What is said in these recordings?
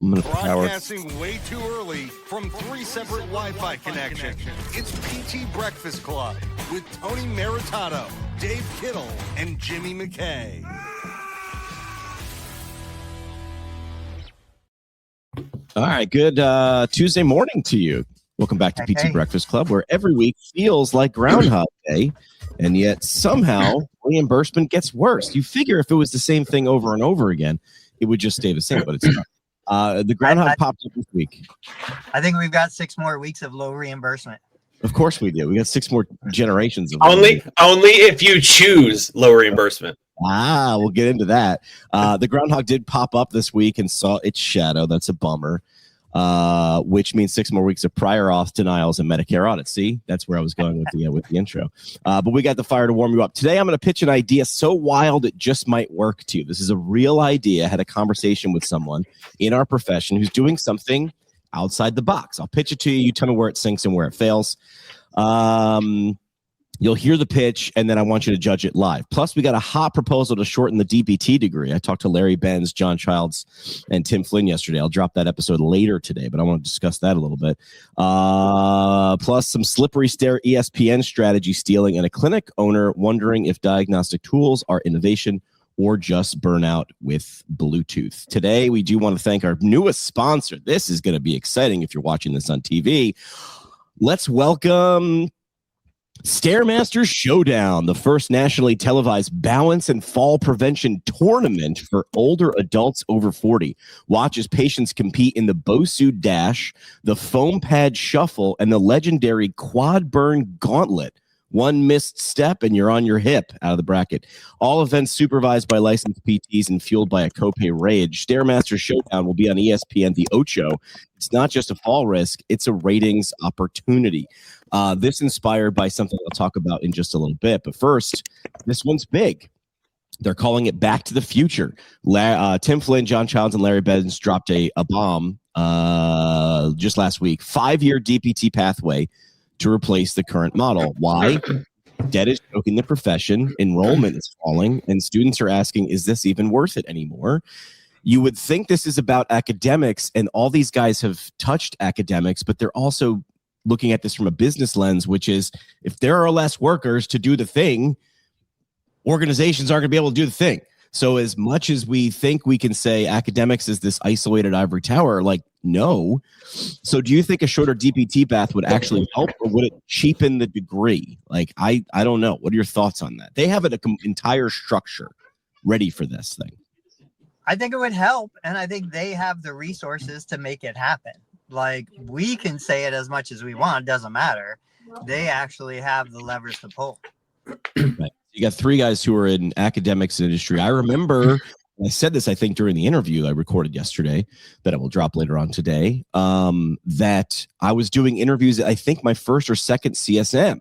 I'm gonna power. Broadcasting way too early from 3 separate Wi-Fi connections. It's PT Breakfast Club with Tony Maritato, Dave Kittle, and Jimmy McKay. All right, good Tuesday morning to you. Welcome back to PT Breakfast Club, where every week feels like Groundhog Day, and yet somehow reimbursement gets worse. You figure if it was the same thing over and over again, it would just stay the same, but it's not. The Groundhog popped up this week. I think we've got 6 more weeks of low reimbursement. Of course we do. We got 6 more generations of only if you choose low reimbursement. We'll get into that. The Groundhog did pop up this week and saw its shadow. That's a bummer. Which means 6 more weeks of prior auth denials and Medicare audits. See, that's where I was going with the intro. But we got the fire to warm you up. Today, I'm going to pitch an idea so wild it just might work to you. This is a real idea. I had a conversation with someone in our profession who's doing something outside the box. I'll pitch it to you. You tell me where it sinks and where it fails. You'll hear the pitch, and then I want you to judge it live. Plus, we got a hot proposal to shorten the DPT degree. I talked to Larry Benz, John Childs, and Tim Flynn yesterday. I'll drop that episode later today, but I want to discuss that a little bit. Plus, some slippery stair ESPN strategy stealing, and a clinic owner wondering if diagnostic tools are innovation or just burnout with Bluetooth. Today, we do want to thank our newest sponsor. This is going to be exciting if you're watching this on TV. Let's welcome Stairmaster Showdown, the first nationally televised balance and fall prevention tournament for older adults over 40. Watch as patients compete in the Bosu Dash, the Foam Pad Shuffle, and the legendary Quad Burn Gauntlet. One missed step and you're on your hip out of the bracket. All events supervised by licensed PTs and fueled by a copay rage. Stairmaster Showdown will be on ESPN, the Ocho. It's not just a fall risk, it's a ratings opportunity. This inspired by something I'll talk about in just a little bit. But first, this one's big. They're calling it Back to the Future. Tim Flynn, John Childs, and Larry Benz dropped a bomb just last week. 5-year DPT pathway to replace the current model. Why? Debt is choking the profession, enrollment is falling, and students are asking, is this even worth it anymore? You would think this is about academics, and all these guys have touched academics, but they're also looking at this from a business lens, which is if there are less workers to do the thing, organizations aren't going to be able to do the thing. So as much as we think we can say academics is this isolated ivory tower, like, no. So do you think a shorter DPT path would actually help, or would it cheapen the degree? Like, I don't know. What are your thoughts on that? They have an entire structure ready for this thing. I think it would help, and I think they have the resources to make it happen. Like, we can say it as much as we want. It doesn't matter. They actually have the levers to pull. Right. You got 3 guys who are in academics and industry. I remember, I said this, I think, during the interview I recorded yesterday that I will drop later on today, that I was doing interviews at, I think, my first or second CSM.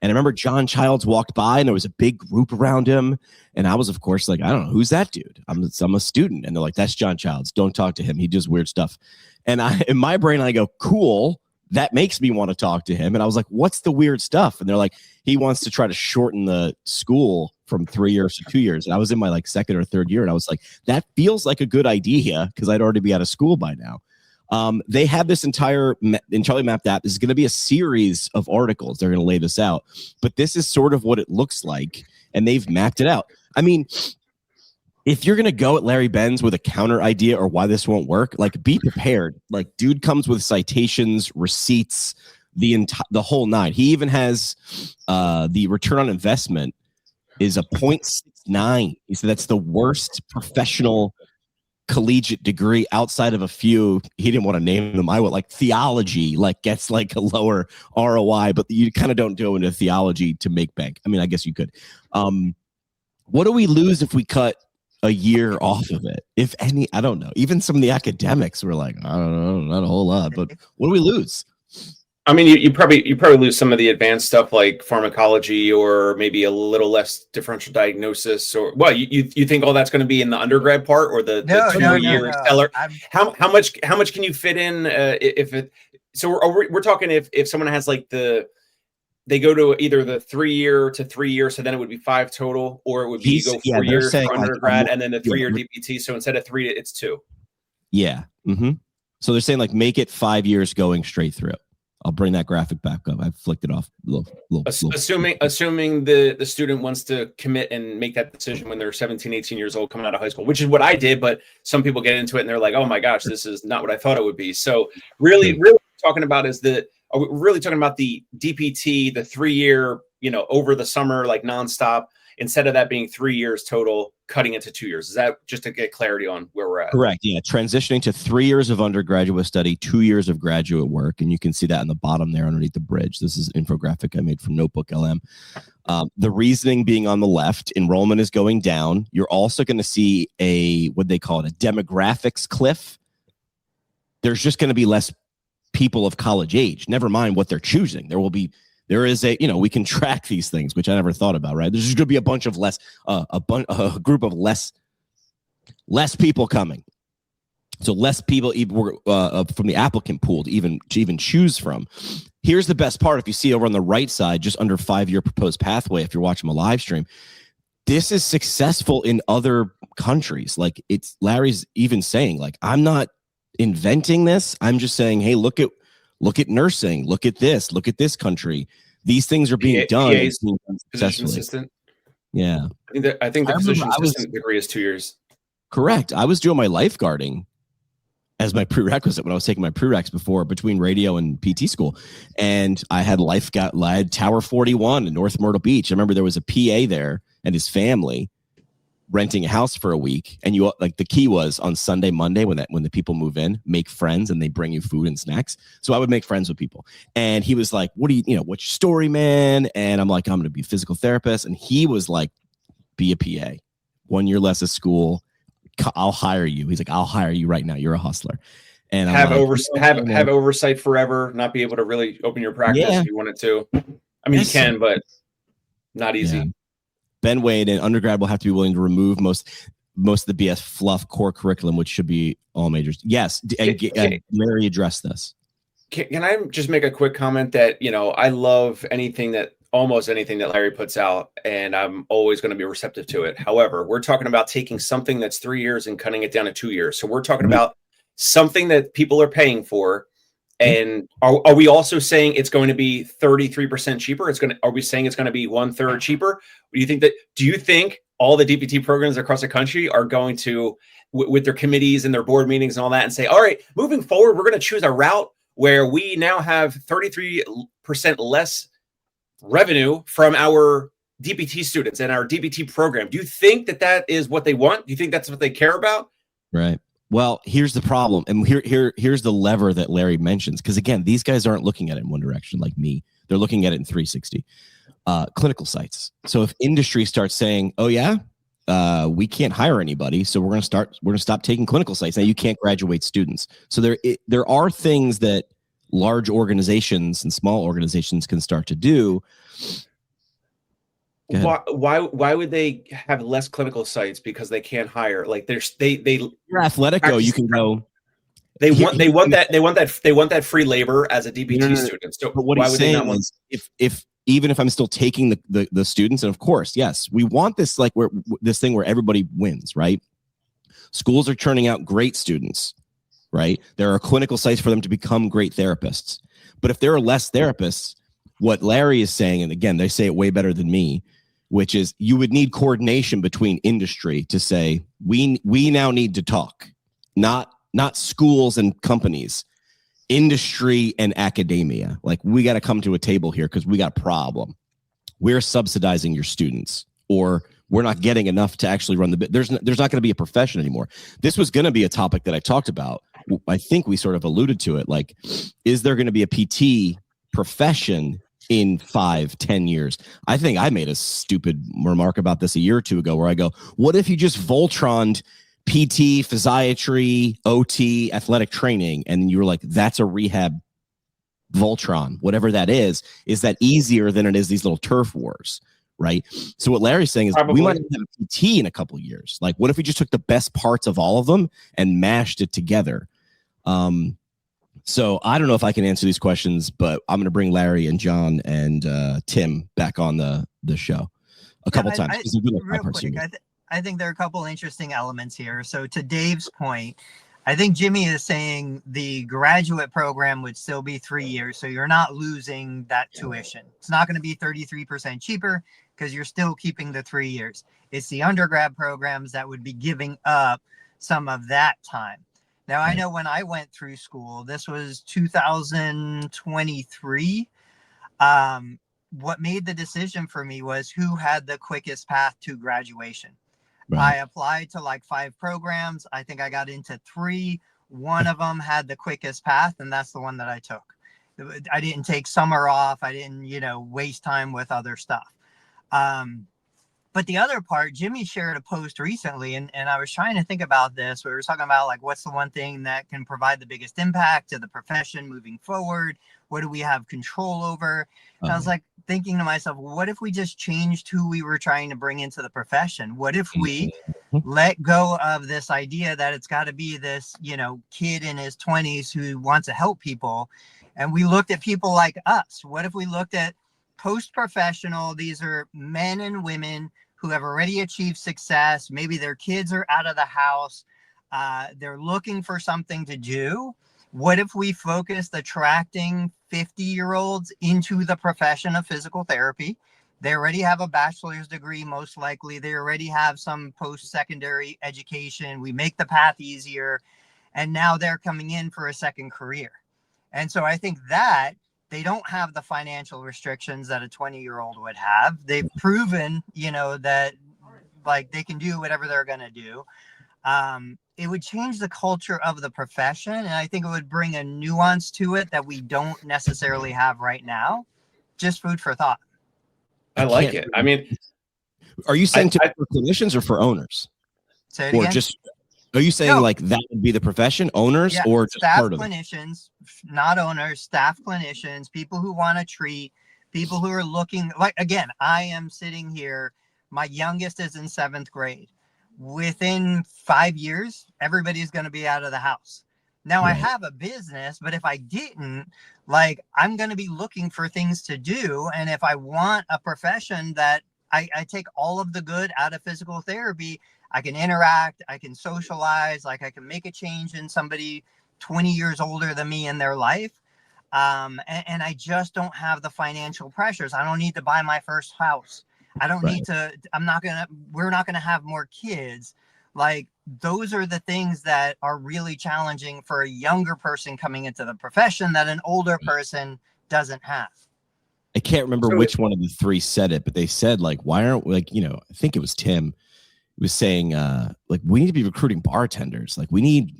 And I remember John Childs walked by and there was a big group around him. And I was, of course, like, I don't know, who's that dude? I'm a student. And they're like, that's John Childs. Don't talk to him. He does weird stuff. And in my brain, I go, cool. That makes me want to talk to him. And I was like, what's the weird stuff? And they're like, he wants to try to shorten the school from 3 years to 2 years. And I was in my like second or third year. And I was like, that feels like a good idea because I'd already be out of school by now. They have this entire entirely mapped app. This is going to be a series of articles. They're going to lay this out. But this is sort of what it looks like. And they've mapped it out. I mean, if you're going to go at Larry Benz with a counter idea or why this won't work, like, be prepared. Like, dude comes with citations, receipts, the whole nine. He even has the return on investment is a 0.69. He said that's the worst professional collegiate degree outside of a few. He didn't want to name them. I would like theology, like, gets like a lower ROI, but you kind of don't go into theology to make bank. I mean, I guess you could. What do we lose if we cut a year off of it, if any? I don't know. Even some of the academics were like, I don't know, not a whole lot, but what do we lose? I mean, you probably lose some of the advanced stuff like pharmacology, or maybe a little less differential diagnosis, or you think all that's going to be in the undergrad part, or the 2-year stellar? How much can you fit in if it? So we're talking if someone has like they go to either the 3-year to 3 years, so then it would be 5 total, or it would be 4 years for undergrad, and then the 3-year DPT. So instead of 3, it's 2. Yeah. Mm-hmm. So they're saying like make it 5 years going straight through. I'll bring that graphic back up. I've flicked it off. Assuming the student wants to commit and make that decision when they're 17, 18 years old coming out of high school, which is what I did. But some people get into it and they're like, oh my gosh, this is not what I thought it would be. So really talking about are we really talking about the DPT, the 3 year, over the summer, like nonstop, instead of that being 3 years total, cutting it to 2 years? Is that just to get clarity on where we're at? Correct. Yeah. Transitioning to 3 years of undergraduate study, 2 years of graduate work. And you can see that on the bottom there underneath the bridge. This is an infographic I made from Notebook LM. The reasoning being on the left, enrollment is going down. You're also going to see what they call it, a demographics cliff. There's just going to be less people of college age. Never mind what they're choosing. There is we can track these things, which I never thought about, right? There's just going to be a bunch of a group of less people coming. So less people from the applicant pool to even choose from. Here's the best part. If you see over on the right side, just under 5 year proposed pathway, if you're watching a live stream, this is successful in other countries. Like Larry's even saying, like, I'm not inventing this. I'm just saying, hey, look at nursing. Look at this country. These things are being done. Physician assistant. Yeah. I think the physician assistant degree is 2 years. Correct. I was doing my lifeguarding as my prerequisite when I was taking my prereqs between radio and PT school. And I had Tower 41 in North Myrtle Beach. I remember there was a PA there and his family renting a house for a week, and the key was on Sunday, Monday, when the people move in, make friends, and they bring you food and snacks. So I would make friends with people, and he was like, "What do what's your story, man?" And I'm like, "I'm going to be a physical therapist," and he was like, "Be a PA, 1 year less of school. I'll hire you." He's like, "I'll hire you right now. You're a hustler." And have oversight forever, not be able to really open your practice if you wanted to. I mean, you can, but not easy. Yeah. Ben Wade and undergrad will have to be willing to remove most of the BS fluff core curriculum, which should be all majors. Yes, and Larry addressed this. Can I just make a quick comment that, I love almost anything that Larry puts out, and I'm always going to be receptive to it. However, we're talking about taking something that's 3 years and cutting it down to 2 years. So we're talking about something that people are paying for. And are we also saying it's going to be 33% cheaper? Are we saying it's going to be 1/3 cheaper? Do you think all the DPT programs across the country are going to, with their committees and their board meetings and all that, and say, all right, moving forward, we're going to choose a route where we now have 33% less revenue from our DPT students and our DPT program? Do you think that is what they want? Do you think that's what they care about? Right. Well, here's the problem. And here's the lever that Larry mentions. Because again, these guys aren't looking at it in one direction like me. They're looking at it in 360. Clinical sites. So if industry starts saying, oh yeah, we can't hire anybody, so we're going to stop taking clinical sites. Now you can't graduate students. So there are things that large organizations and small organizations can start to do. Why would they have less clinical sites? Because they can't hire. Like you're athletic. You can go. They want that free labor as a DPT student. So but what he's saying is, if even if I'm still taking the students, and of course, yes, we want this this thing where everybody wins, right? Schools are churning out great students, right? There are clinical sites for them to become great therapists. But if there are less therapists, what Larry is saying, and again, they say it way better than me, which is you would need coordination between industry to say, we now need to talk, not schools and companies, industry and academia. Like, we got to come to a table here because we got a problem. We're subsidizing your students, or we're not getting enough to actually run the bit. There's not going to be a profession anymore. This was going to be a topic that I talked about. I think we sort of alluded to it. Like, is there going to be a PT profession in 5-10 years? I think I made a stupid remark about this a year or two ago where I go, what if you just Voltroned PT, physiatry, OT, athletic training, and you were like, that's a rehab Voltron, whatever that is that easier than it is these little turf wars, right? So what Larry's saying is we might have a PT in a couple of years. Like, what if we just took the best parts of all of them and mashed it together? So I don't know if I can answer these questions, but I'm going to bring Larry and John and Tim back on the show a couple times. Real quick, I think there are a couple interesting elements here. So to Dave's point, I think Jimmy is saying the graduate program would still be 3 years, so you're not losing that tuition. It's not going to be 33% cheaper because you're still keeping the 3 years. It's the undergrad programs that would be giving up some of that time. Now, I know when I went through school, this was 2023. What made the decision for me was who had the quickest path to graduation. Right. I applied to like 5 programs. I think I got into 3. One of them had the quickest path, and that's the one that I took. I didn't take summer off. I didn't, waste time with other stuff. But the other part, Jimmy shared a post recently, and I was trying to think about this. We were talking about like, what's the one thing that can provide the biggest impact to the profession moving forward? What do we have control over? And I was like thinking to myself, what if we just changed who we were trying to bring into the profession? What if we let go of this idea that it's got to be this, kid in his 20s who wants to help people? And we looked at people like us. What if we looked at post-professional? These are men and women who have already achieved success. Maybe their kids are out of the house. They're looking for something to do. What if we focused attracting 50-year-olds into the profession of physical therapy? They already have a bachelor's degree, most likely. They already have some post-secondary education. We make the path easier. And now they're coming in for a second career. And so I think that they don't have the financial restrictions that a 20-year-old would have. They've proven, that like they can do whatever they're going to do. It would change the culture of the profession. And I think it would bring a nuance to it that we don't necessarily have right now. Just food for thought. I like it. I mean, are you saying for clinicians or for owners? Say it again? Are you saying like that would be the profession, owners, or just staff part of clinicians, not owners, staff clinicians, people who want to treat, people who are looking like, again, I am sitting here. My youngest is in 7th grade. Within 5 years, everybody's going to be out of the house. Now I have a business, but if I didn't, like, I'm going to be looking for things to do. And if I want a profession that I take all of the good out of physical therapy, I can interact, I can socialize, like I can make a change in somebody 20 years older than me in their life. And I just don't have the financial pressures. I don't need to buy my first house. I don't need to, we're not going to have more kids. Like, those are the things that are really challenging for a younger person coming into the profession that an older person doesn't have. I can't remember which one of the 3 said it, but they said, like, why aren't, like, I think it was Tim was saying, like, we need to be recruiting bartenders. Like, we need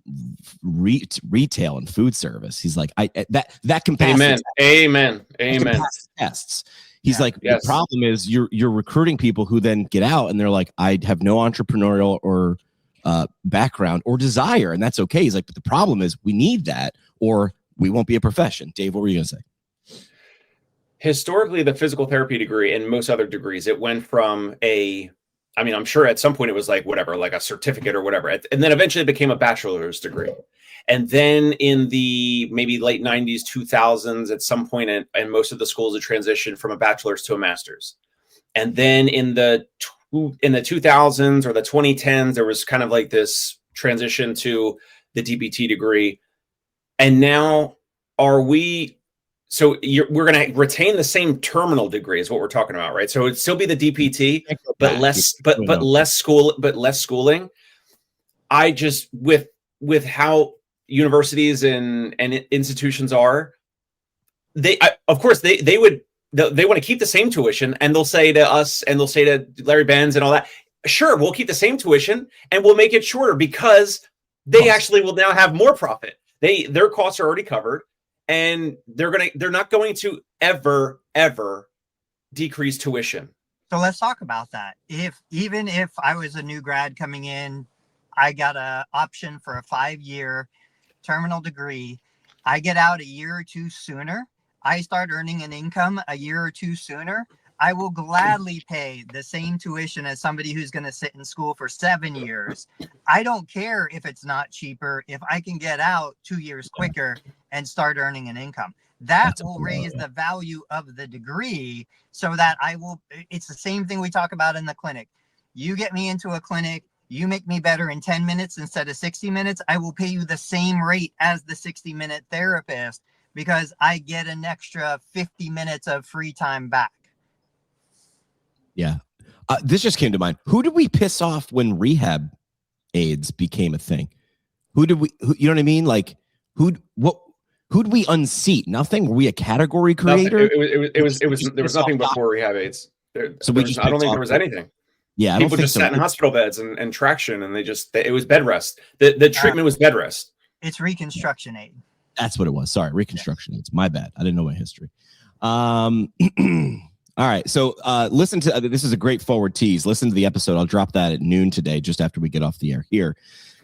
retail and food service. He's like, that can pass. Amen. Tests. He's like, the problem is you're recruiting people who then get out and they're like, I have no entrepreneurial or background or desire, and that's okay. He's like, but the problem is we need that, or we won't be a profession. Dave, what were you gonna say? Historically, the physical therapy degree and most other degrees, it went from I'm sure at some point it was like whatever, like a certificate or whatever. And then eventually it became a bachelor's degree. And then in the maybe late 90s, 2000s, at some point in most of the schools, it transitioned from a bachelor's to a master's. And then in the 2000s or the 2010s, there was kind of like this transition to the DPT degree. And now we're going to retain the same terminal degree is what we're talking about, right? So it'd still be the DPT, but less schooling. I just, with how universities and institutions are, they want to keep the same tuition, and they'll say to us, and they'll say to Larry Benz and all that, sure, we'll keep the same tuition and we'll make it shorter because they actually will now have more profit. Their costs are already covered. And they're not going to ever decrease tuition. So let's talk about that. Even if I was a new grad coming in, I got an option for a 5-year terminal degree. I get out a year or two sooner. I start earning an income a year or two sooner. I will gladly pay the same tuition as somebody who's going to sit in school for 7 years. I don't care if it's not cheaper, if I can get out 2 years quicker and start earning an income. That will raise the value of the degree so that it's the same thing we talk about in the clinic. You get me into a clinic, You make me better in 10 minutes instead of 60 minutes, I will pay you the same rate as the 60-minute therapist because I get an extra 50 minutes of free time back. Yeah. This just came to mind. Who did we piss off when rehab aids became a thing? You know what I mean? Like, who'd we unseat? Nothing? Were we a category creator? There was nothing before rehab aids. I don't think there was anything. Yeah, people just sat in hospital beds and traction, and it was bed rest. The treatment was bed rest. It's reconstruction aid. That's what it was. Sorry, reconstruction aids. My bad. I didn't know my history. All right, so listen to this is a great forward tease. Listen to the episode. I'll drop that at noon today, just after we get off the air here,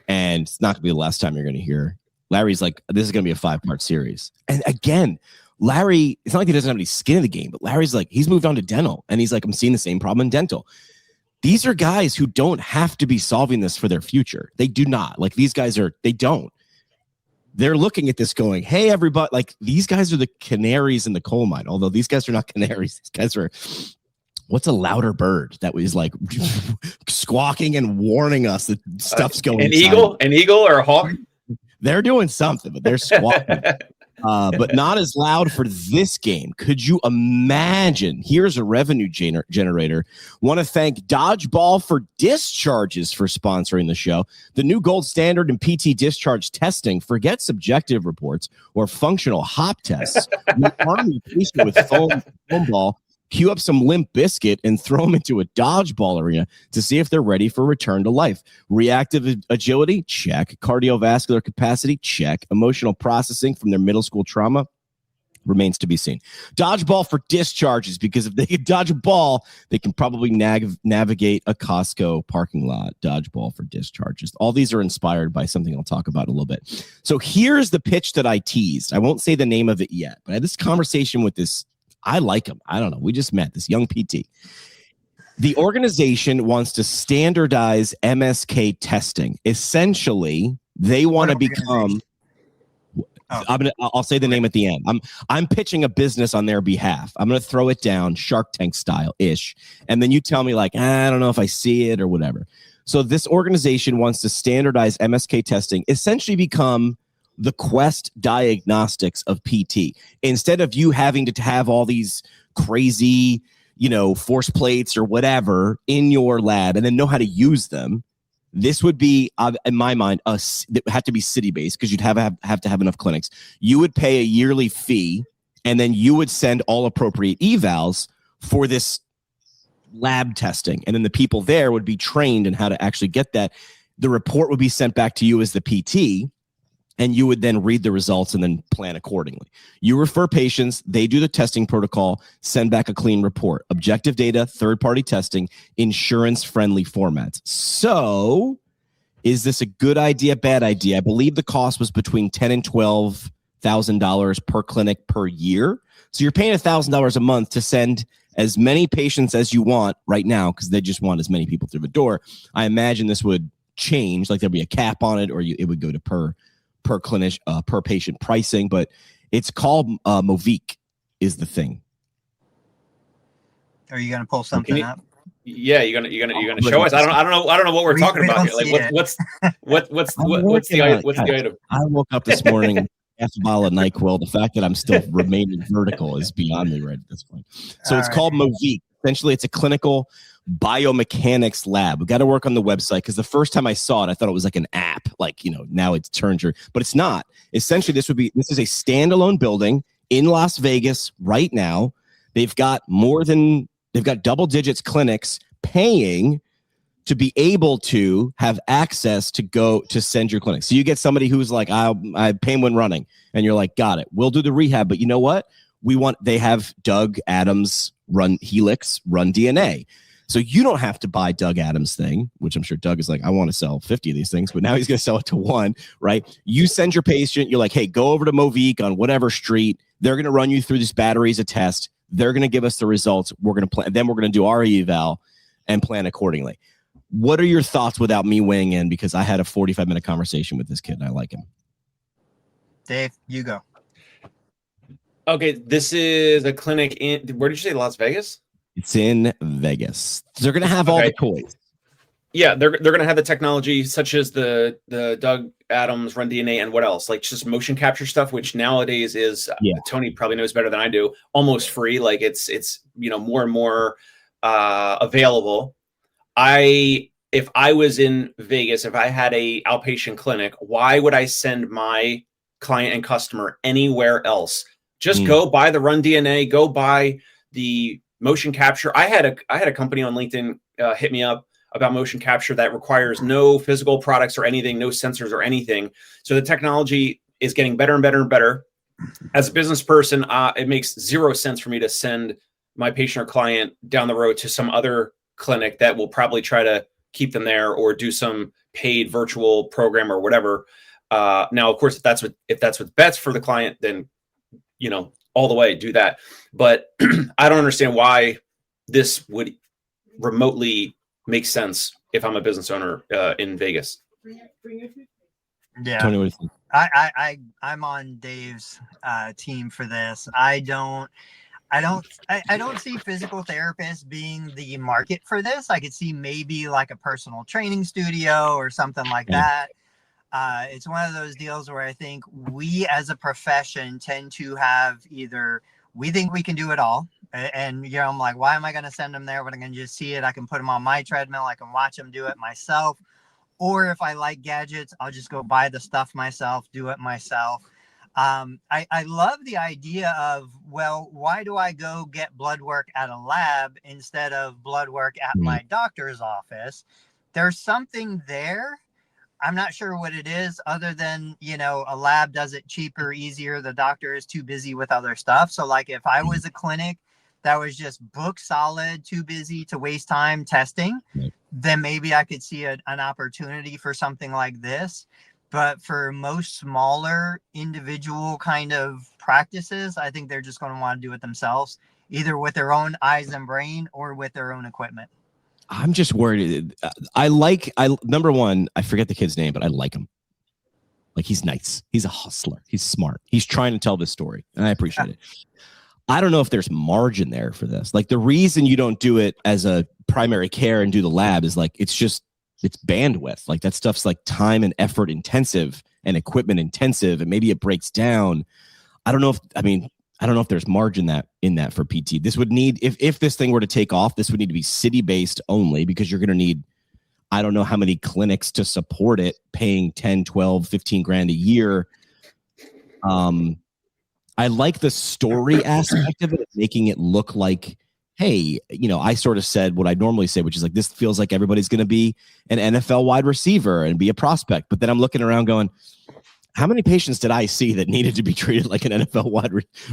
and it's not going to be the last time you're going to hear. Larry's like, this is going to be a 5-part series, and again, Larry. It's not like he doesn't have any skin in the game, but Larry's like, he's moved on to dental, and he's like, I'm seeing the same problem in dental. These are guys who don't have to be solving this for their future. They do not. Like these guys they don't. They're looking at this going, hey, everybody, like these guys are the canaries in the coal mine. Although these guys are not canaries. These guys are, what's a louder bird that was like squawking and warning us that stuff's going on? An eagle or a hawk? They're doing something, but they're squawking. But not as loud for this game. Could you imagine? Here's a revenue generator. Want to thank Dodgeball for Discharges for sponsoring the show. The new gold standard in PT discharge testing. Forget subjective reports or functional hop tests. You arm your patient with foam ball, cue up some Limp Biscuit, and throw them into a dodgeball arena to see if they're ready for return to life. Reactive agility? Check. Cardiovascular capacity? Check. Emotional processing from their middle school trauma? Remains to be seen. Dodgeball for Discharges, because if they can dodge a ball, they can probably navigate a Costco parking lot. Dodgeball for Discharges. All these are inspired by something I'll talk about in a little bit. So here's the pitch that I teased. I won't say the name of it yet, but I had this conversation with this. I like him. I don't know. We just met this young PT. The organization wants to standardize MSK testing. Essentially, they want to become. I'll say the name at the end. I'm pitching a business on their behalf. I'm going to throw it down Shark Tank style ish, and then you tell me like, I don't know if I see it or whatever. So this organization wants to standardize MSK testing. Essentially, become the Quest Diagnostics of PT. Instead of you having to have all these crazy, force plates or whatever in your lab and then know how to use them, this would be, in my mind, that have to be city-based because you'd have to have enough clinics. You would pay a yearly fee, and then you would send all appropriate evals for this lab testing. And then the people there would be trained in how to actually get that. The report would be sent back to you as the PT, and you would then read the results and then plan accordingly. You refer patients, they do the testing protocol, send back a clean report. Objective data, third-party testing, insurance-friendly formats. So, is this a good idea, bad idea? I believe the cost was between $10,000 and $12,000 per clinic per year. So you're paying $1,000 a month to send as many patients as you want right now because they just want as many people through the door. I imagine this would change, like there'd be a cap on it, or it would go to per clinic, per patient pricing, but it's called Movique is the thing. Are you gonna pull something up? Yeah, you're gonna show us. I don't know what we're talking about here. Like what's the item? I woke up this morning half a bottle of NyQuil. The fact that I'm still remaining vertical is beyond me right at this point. So it's called Movique. Essentially, it's a clinical biomechanics lab. We got to work on the website because the first time I saw it, I thought it was like an app, like, now it's turned but it's not. Essentially, this is a standalone building in Las Vegas right now. They've got double digits clinics paying to be able to have access to send your clinic. So you get somebody who's like, I pain when running, and you're like, got it. We'll do the rehab, but you know what? They have Doug Adams run Helix, run DNA. So you don't have to buy Doug Adams' thing, which I'm sure Doug is like, I want to sell 50 of these things, but now he's going to sell it to one, right? You send your patient, you're like, hey, go over to Movique on whatever street. They're going to run you through these batteries of test. They're going to give us the results. We're going to plan. Then we're going to do our eval and plan accordingly. What are your thoughts without me weighing in? Because I had a 45-minute conversation with this kid and I like him. Dave, you go. Okay, this is a clinic where did you say, Las Vegas? It's in Vegas. They're going to have all the toys. Yeah, they're going to have the technology such as the Doug Adams Run DNA and what else, like just motion capture stuff, which nowadays is Tony probably knows better than I do, almost free. Like it's more and more available. If I was in Vegas, if I had a outpatient clinic, why would I send my client and customer anywhere else? Just go buy the Run DNA, go buy the motion capture. I had a company on LinkedIn hit me up about motion capture that requires no physical products or anything, no sensors or anything. So the technology is getting better and better and better. As a business person, it makes zero sense for me to send my patient or client down the road to some other clinic that will probably try to keep them there or do some paid virtual program or whatever. Now, of course, if that's what's best for the client, then all the way do that. But I don't understand why this would remotely make sense if I'm a business owner in Vegas. Yeah, Tony, what do you think? I'm on Dave's team for this. I don't see physical therapists being the market for this. I could see maybe like a personal training studio or something like that. It's one of those deals where I think we as a profession tend to have either we think we can do it all. And, I'm like, why am I going to send them there when I can just see it? I can put them on my treadmill. I can watch them do it myself. Or if I like gadgets, I'll just go buy the stuff myself, do it myself. I love the idea of, well, why do I go get blood work at a lab instead of blood work at my doctor's office? There's something there. I'm not sure what it is other than, a lab does it cheaper, easier. The doctor is too busy with other stuff. So like if I was a clinic that was just book solid, too busy to waste time testing, then maybe I could see an opportunity for something like this. But for most smaller individual kind of practices, I think they're just going to want to do it themselves, either with their own eyes and brain or with their own equipment. I'm just worried. Number one, I forget the kid's name, but I like him. Like, he's nice. He's a hustler. He's smart. He's trying to tell this story, and I appreciate it. I don't know if there's margin there for this. Like, the reason you don't do it as a primary care and do the lab is like, it's bandwidth. Like, that stuff's like time and effort intensive and equipment intensive, and maybe it breaks down. I don't know if there's margin in that for PT. This would need, if this thing were to take off, this would need to be city-based only, because you're going to need, I don't know how many clinics to support it, paying 10, 12, 15 grand a year. I like the story aspect of it, making it look like, hey, I sort of said what I normally say, which is like, this feels like everybody's going to be an NFL wide receiver and be a prospect. But then I'm looking around going, how many patients did I see that needed to be treated like an NFL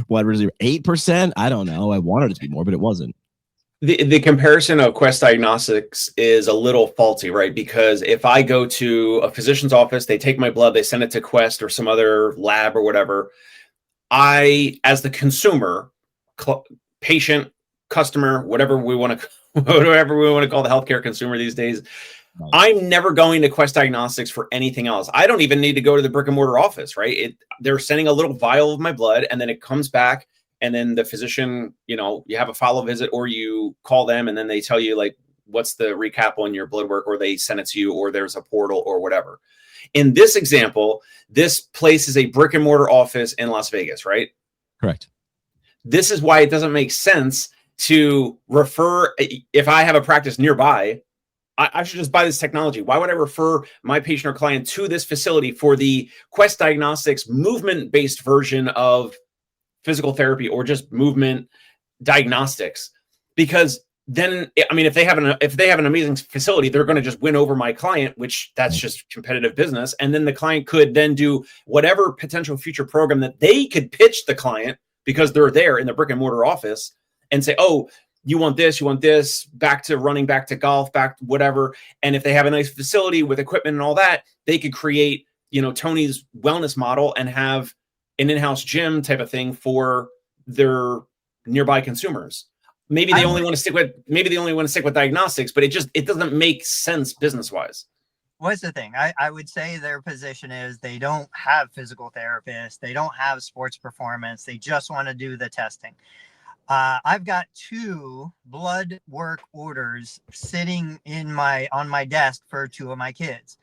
wide receiver? 8%? I don't know. I wanted it to be more, but it wasn't. The comparison of Quest Diagnostics is a little faulty, right? Because if I go to a physician's office, they take my blood, they send it to Quest or some other lab or whatever. I, as the consumer, patient, customer, whatever we want to call the healthcare consumer these days, I'm never going to Quest Diagnostics for anything else. I don't even need to go to the brick and mortar office, right? They're sending a little vial of my blood, and then it comes back, and then the physician, you have a follow visit, or you call them, and then they tell you like what's the recap on your blood work, or they send it to you, or there's a portal or whatever. In this example, this place is a brick and mortar office in Las Vegas, right? Correct. This is why it doesn't make sense to refer, if I have a practice nearby, I should just buy this technology. Why would I refer my patient or client to this facility for the Quest Diagnostics movement-based version of physical therapy or just movement diagnostics? Because then, if they have an amazing facility, they're going to just win over my client, which that's just competitive business. And then the client could then do whatever potential future program that they could pitch the client, because they're there in the brick and mortar office, and say, oh, you want this, back to running, back to golf, back to whatever. And if they have a nice facility with equipment and all that, they could create, Tony's wellness model and have an in-house gym type of thing for their nearby consumers. Maybe they only want to stick with diagnostics, but it doesn't make sense business-wise. What's the thing? I would say their position is they don't have physical therapists. They don't have sports performance. They just want to do the testing. I've got 2 blood work orders sitting on my desk for 2 of my kids.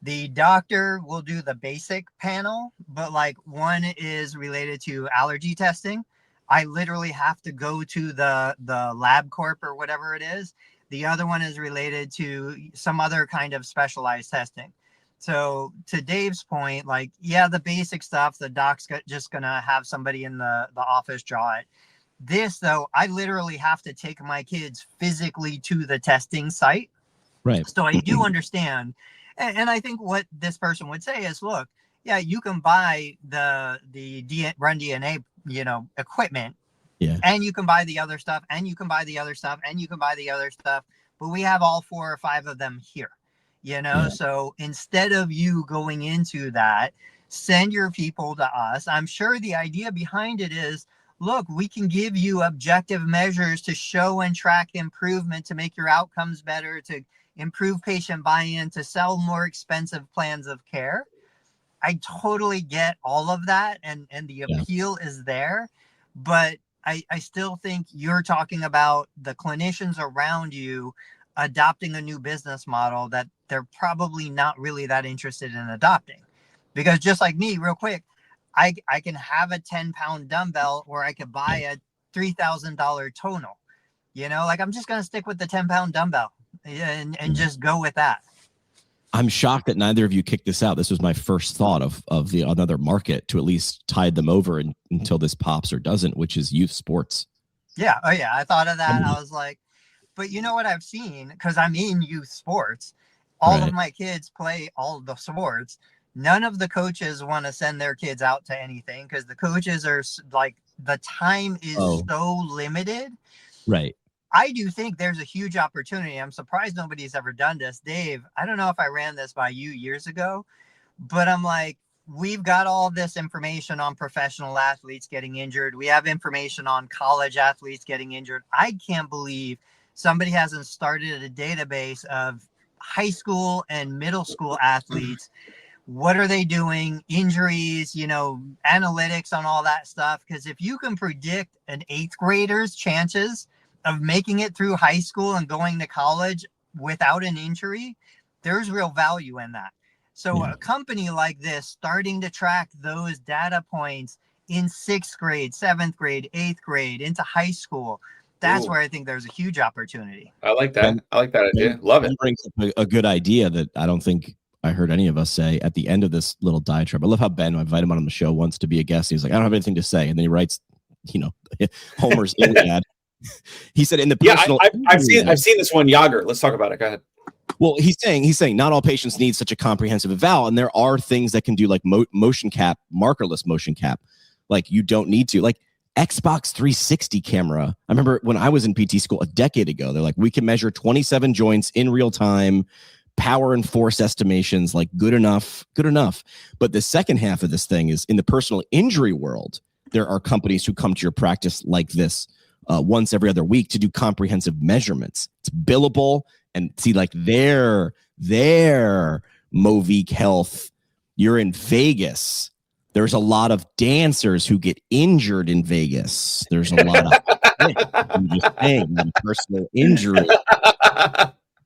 The doctor will do the basic panel, but like one is related to allergy testing. I literally have to go to the LabCorp or whatever it is. The other one is related to some other kind of specialized testing. So to Dave's point, like, yeah, the basic stuff, the doc's just going to have somebody in the office draw it. This, though, I literally have to take my kids physically to the testing site. Right. So I do understand. And I think what this person would say is, look, yeah, you can buy the Run DNA, equipment. Yeah. And you can buy the other stuff, and you can buy the other stuff, and you can buy the other stuff. But we have all 4 or 5 of them here, Yeah. So instead of you going into that, send your people to us. I'm sure the idea behind it is, look, we can give you objective measures to show and track improvement, to make your outcomes better, to improve patient buy-in, to sell more expensive plans of care. I totally get all of that, and the appeal is there, but I still think you're talking about the clinicians around you adopting a new business model that they're probably not really that interested in adopting. Because just like me, real quick, I can have a 10-pound dumbbell, or I could buy a $3,000 tonal. Like, I'm just going to stick with the 10-pound dumbbell and just go with that. I'm shocked that neither of you kicked this out. This was my first thought of the another market to at least tide them over until this pops or doesn't, which is youth sports. Yeah. Oh, yeah. I thought of that. I was like, but you know what I've seen? Because I'm in youth sports. All of my kids play all of the sports. None of the coaches want to send their kids out to anything because the coaches are like, the time is so limited. Right. I do think there's a huge opportunity. I'm surprised nobody's ever done this. Dave, I don't know if I ran this by you years ago, but I'm like, we've got all this information on professional athletes getting injured. We have information on college athletes getting injured. I can't believe somebody hasn't started a database of high school and middle school athletes. What are they doing? Injuries, analytics on all that stuff. Because if you can predict an 8th grader's chances of making it through high school and going to college without an injury, there's real value in that. So a company like this starting to track those data points in 6th grade, 7th grade, 8th grade, into high school, that's where I think there's a huge opportunity. I like that. I like that idea. Love it. Brings up a good idea that I don't think I heard any of us say at the end of this little diatribe. I love how Ben, I invited him on the show once to be a guest. He's like, I don't have anything to say. And then he writes, Homer's Iliad. He said in the personal. Yeah, I've seen this one, Yager. Let's talk about it. Go ahead. Well, he's saying not all patients need such a comprehensive eval, and there are things that can do like motion cap, markerless motion cap. Like you don't need to, like Xbox 360 camera. I remember when I was in PT school a decade ago, they're like, we can measure 27 joints in real time, power and force estimations, like good enough. But the second half of this thing is in the personal injury world. There are companies who come to your practice like this once every other week to do comprehensive measurements. It's billable and see like their Movic Health. You're in Vegas. There's a lot of dancers who get injured in Vegas. There's a lot of I'm just saying, personal injury.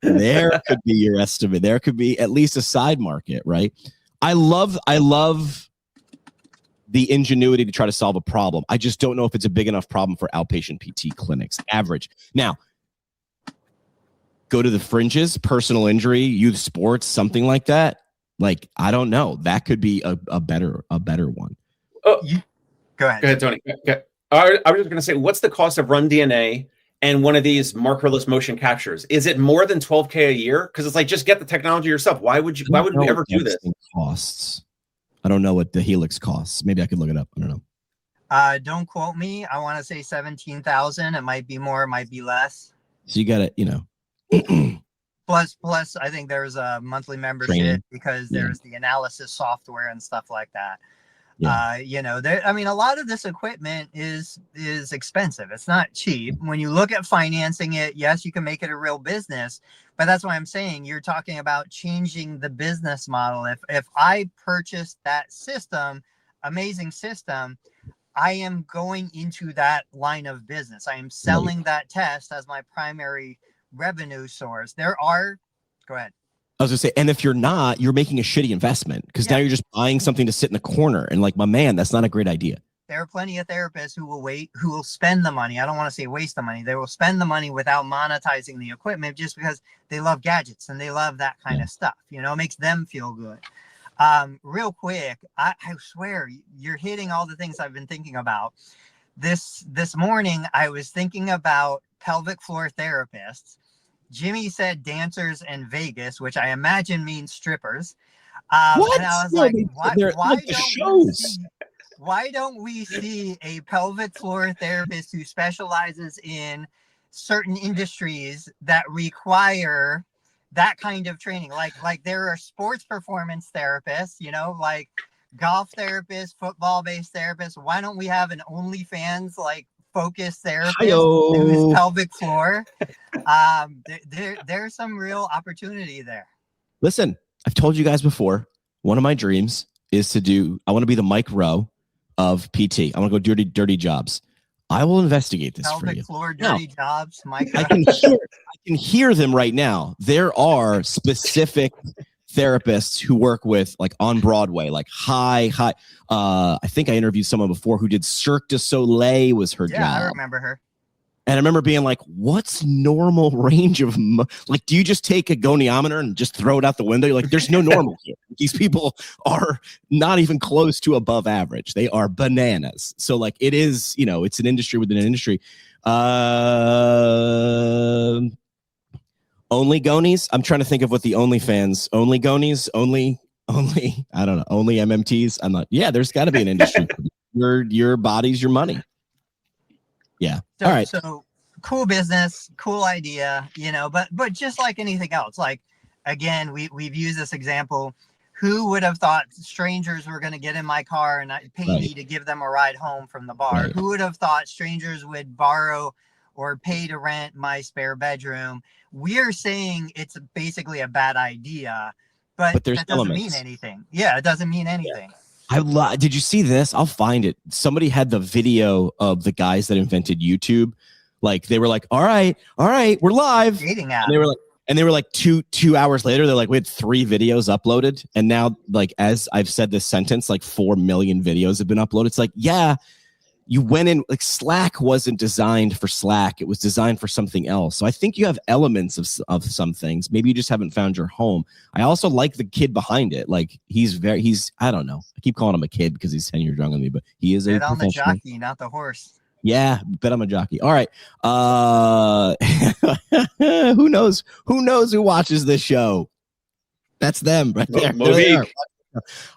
There could be your estimate. There could be at least a side market, right? I love the ingenuity to try to solve a problem. I just don't know if it's a big enough problem for outpatient PT clinics. Average. Now, go to the fringes, personal injury, youth sports, something like that. Like, I don't know. That could be a better one. Oh, go ahead. Go ahead, Tony. Okay. I was just going to say, what's the cost of Run DNA and one of these markerless motion captures? Is it more than $12K a year? Because it's like, just get the technology yourself. Why would we ever do this? Costs. I don't know what the Helix costs. Maybe I could look it up. I don't know. Don't quote me. I want to say 17,000. It might be more, it might be less. So you got to, Plus, I think there's a monthly membership training, because there's the analysis software and stuff like that. Yeah. A lot of this equipment is expensive. It's not cheap. When you look at financing it, yes, you can make it a real business, but that's why I'm saying you're talking about changing the business model. If I purchased that system, amazing system, I am going into that line of business. I am selling that test as my primary revenue source. Go ahead. I was gonna say, and if you're not, you're making a shitty investment because now you're just buying something to sit in the corner. And like, my man, that's not a great idea. There are plenty of therapists who will spend the money. I don't want to say waste the money. They will spend the money without monetizing the equipment just because they love gadgets and they love that kind of stuff. You know, it makes them feel good. Real quick, I swear you're hitting all the things I've been thinking about. This morning, I was thinking about pelvic floor therapists. Jimmy said dancers in Vegas, which I imagine means strippers. What? And I was why don't we see a pelvic floor therapist who specializes in certain industries that require that kind of training? Like there are sports performance therapists, you know, like golf therapists, football-based therapists. Why don't we have an OnlyFans like focused therapist who's pelvic floor? There's some real opportunity there. Listen, I've told you guys before, one of my dreams is I want to be the Mike Rowe of PT. I want to go dirty jobs. I will investigate this for you. Pelvic floor dirty jobs, Mike. I can hear them right now. There are specific therapists who work with like on Broadway, like high. I think I interviewed someone before who did Cirque du Soleil was her job. Yeah, I remember her. And I remember being like, what's normal range of, like, do you just take a goniometer and just throw it out the window? You're like, there's no normal here. These people are not even close to above average. They are bananas. So like, it is, you know, it's an industry within an industry. Only gonies. I'm trying to think of what the OnlyFans, only gonies, only, I don't know, only MMTs. I'm not, yeah, there's gotta be an industry. Your body's your money. Yeah. All right. So cool business, cool idea, you know, but just like anything else, like, again, we've used this example. Who would have thought strangers were going to get in my car and pay me to give them a ride home from the bar? Right. Who would have thought strangers would borrow or pay to rent my spare bedroom? We're saying it's basically a bad idea, but that doesn't mean anything. Yeah, it doesn't mean anything. Yeah. Did you see this? I'll find it. Somebody had the video of the guys that invented YouTube. Like they were like, all right, we're live. Dating app. And they were like two hours later, they're like, we had 3 videos uploaded. And now, like, as I've said this sentence, like 4 million videos have been uploaded. It's like, yeah, you went in, like Slack wasn't designed for Slack. It was designed for something else. So I think you have elements of some things. Maybe you just haven't found your home. I also like the kid behind it. Like he's I don't know. I keep calling him a kid because he's 10 years younger than me, but he is a professional. Bet on the jockey, not the horse. Yeah, bet I'm a jockey. All right. Who knows who watches this show? That's them right there.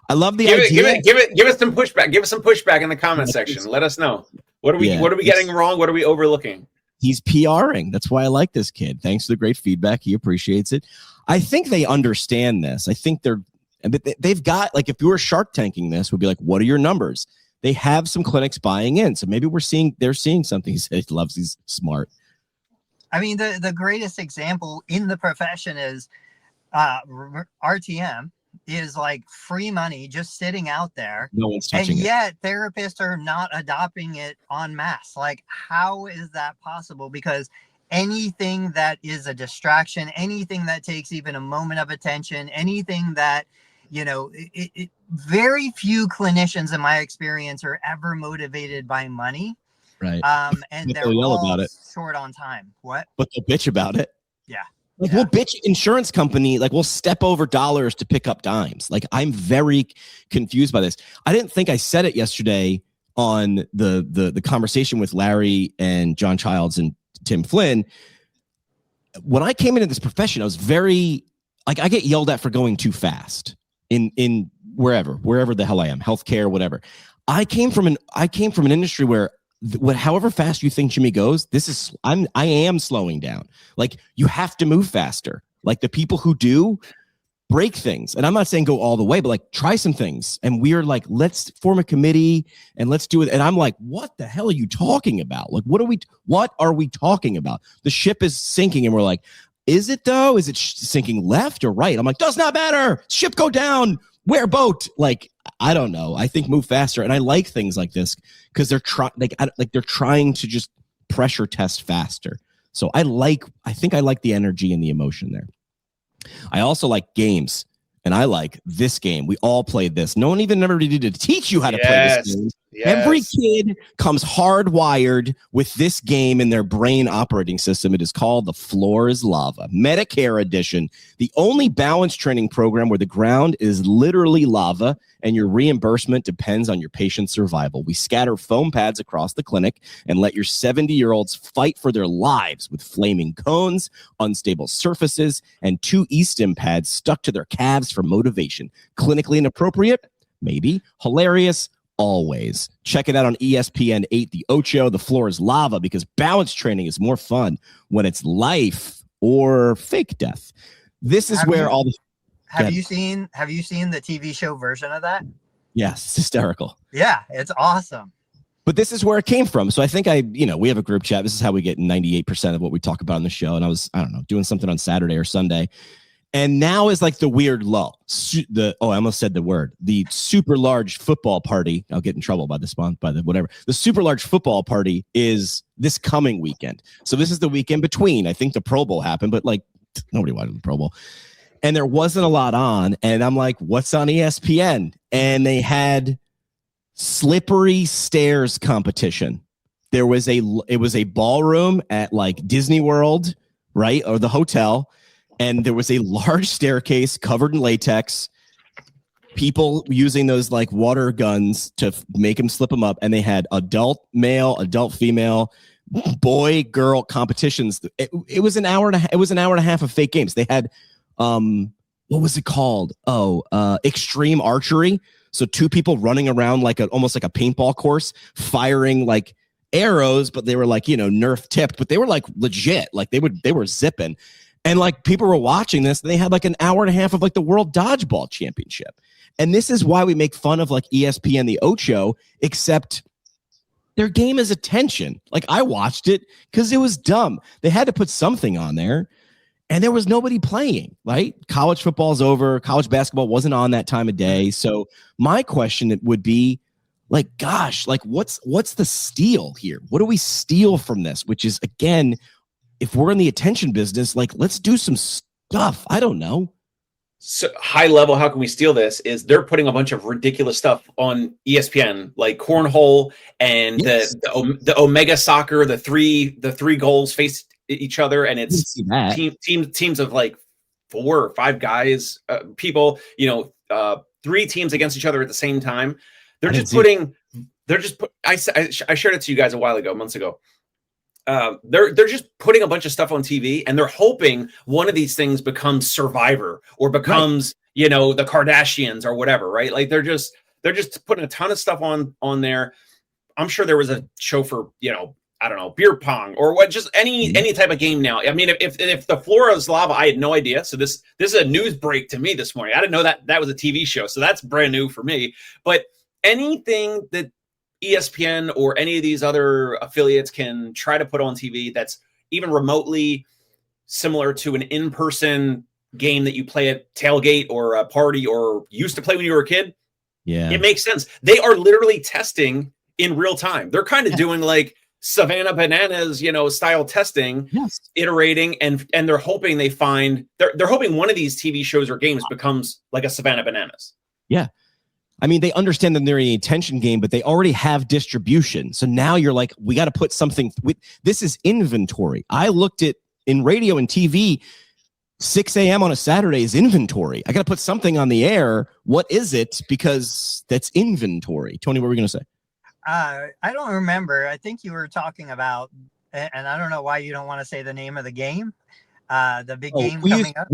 I love the idea. Give us some pushback. Give us some pushback in the comment section. Let us know. What are we getting wrong? What are we overlooking? He's PRing. That's why I like this kid. Thanks for the great feedback. He appreciates it. I think they understand this. I think they've got, like, if you were Shark Tanking this, would be like, what are your numbers? They have some clinics buying in. So maybe they're seeing something. He said he loves, he's smart. I mean, the greatest example in the profession is RTM. Is like free money just sitting out there. No one's touching it. And yet therapists are not adopting it en masse. Like, how is that possible? Because anything that is a distraction, anything that takes even a moment of attention, anything that, you know, very few clinicians in my experience are ever motivated by money. Right. And they're all short on time. What? But they'll bitch about it. Yeah. Like, we'll bitch insurance company, like we'll step over dollars to pick up dimes. Like, I'm very confused by this. I didn't think I said it yesterday on the conversation with Larry and John Childs and Tim Flynn. When I came into this profession, I was very, like, I get yelled at for going too fast in wherever the hell I am, healthcare, whatever. I came from an industry where however fast you think Jimmy goes, I am slowing down. Like, you have to move faster. Like, the people who do break things, and I'm not saying go all the way, but like try some things. And we are like, let's form a committee and let's do it. And I'm like, what the hell are you talking about? Like, what are we talking about? The ship is sinking, and we're like, is it though? Is it sinking left or right? I'm like, does not matter. Ship go down. wear a boat. Like, I don't know. I think move faster. And I like things like this because they're they're trying to just pressure test faster. So I think I like the energy and the emotion there. I also like games. And I like this game. We all played this. No one even ever needed to teach you how to play this game. Yes. Every kid comes hardwired with this game in their brain operating system. It is called The Floor is Lava, Medicare Edition, the only balance training program where the ground is literally lava and your reimbursement depends on your patient's survival. We scatter foam pads across the clinic and let your 70-year-olds fight for their lives with flaming cones, unstable surfaces, and 2 e-stim pads stuck to their calves for motivation. Clinically inappropriate? Maybe. Hilarious? Always. Check it out on ESPN 8, the Ocho, The Floor is Lava, because balance training is more fun when it's life or fake death. This is where all the... Have you seen the TV show version of that? Yes, it's hysterical. Yeah, it's awesome. But this is where it came from. So I think we have a group chat. This is how we get 98% of what we talk about on the show. And I was, doing something on Saturday or Sunday. And now is like the weird lull. I almost said the word. The super large football party. I'll get in trouble by whatever. The super large football party is this coming weekend. So this is the weekend between. I think the Pro Bowl happened, but like nobody wanted the Pro Bowl. And there wasn't a lot on. And I'm like, what's on ESPN? And they had slippery stairs competition. It was a ballroom at like Disney World, right? Or the hotel. And there was a large staircase covered in latex, people using those like water guns to make them slip them up. And they had adult male, adult female, boy, girl competitions. It was an hour and a half of fake games. They had, what was it called? Extreme archery. So 2 people running around almost like a paintball course, firing like arrows, but they were like, Nerf tipped, but they were like legit. Like they were zipping. And like people were watching this, and they had like an hour and a half of like the World Dodgeball Championship. And this is why we make fun of like ESPN, the Ocho, except their game is attention. Like I watched it because it was dumb. They had to put something on there, and there was nobody playing, right? College football's over. College basketball wasn't on that time of day. So my question would be like, gosh, like what's the steal here? What do we steal from this? Which is, again, if we're in the attention business, like let's do some stuff. I don't know. So high level, how can we steal this? Is they're putting a bunch of ridiculous stuff on ESPN, like cornhole and the Omega Soccer, the three goals face each other, and it's teams of like 4 or 5 guys, people, 3 teams against each other at the same time. I shared it to you guys a while ago, months ago. They're just putting a bunch of stuff on TV, and they're hoping one of these things becomes Survivor or becomes, the Kardashians or whatever, right? Like they're just putting a ton of stuff on there. I'm sure there was a show for, I don't know, beer pong or what, just any type of game now. I mean, if the floor is lava, I had no idea. So this is a news break to me this morning. I didn't know that was a TV show. So that's brand new for me. But anything that ESPN or any of these other affiliates can try to put on TV that's even remotely similar to an in-person game that you play at tailgate or a party or used to play when you were a kid, it makes sense. They are literally testing in real time. They're kind of doing like Savannah Bananas, style testing, iterating, and they're hoping they're hoping one of these TV shows or games becomes like a Savannah Bananas. Yeah. I mean, they understand that they're in the attention game, but they already have distribution. So now you're like, we got to put something this is inventory. I looked at in radio and TV, 6 a.m. on a Saturday is inventory. I got to put something on the air. What is it? Because that's inventory. Tony, what were we going to say? I don't remember. I think you were talking about, and I don't know why you don't want to say the name of the game. The big game coming up.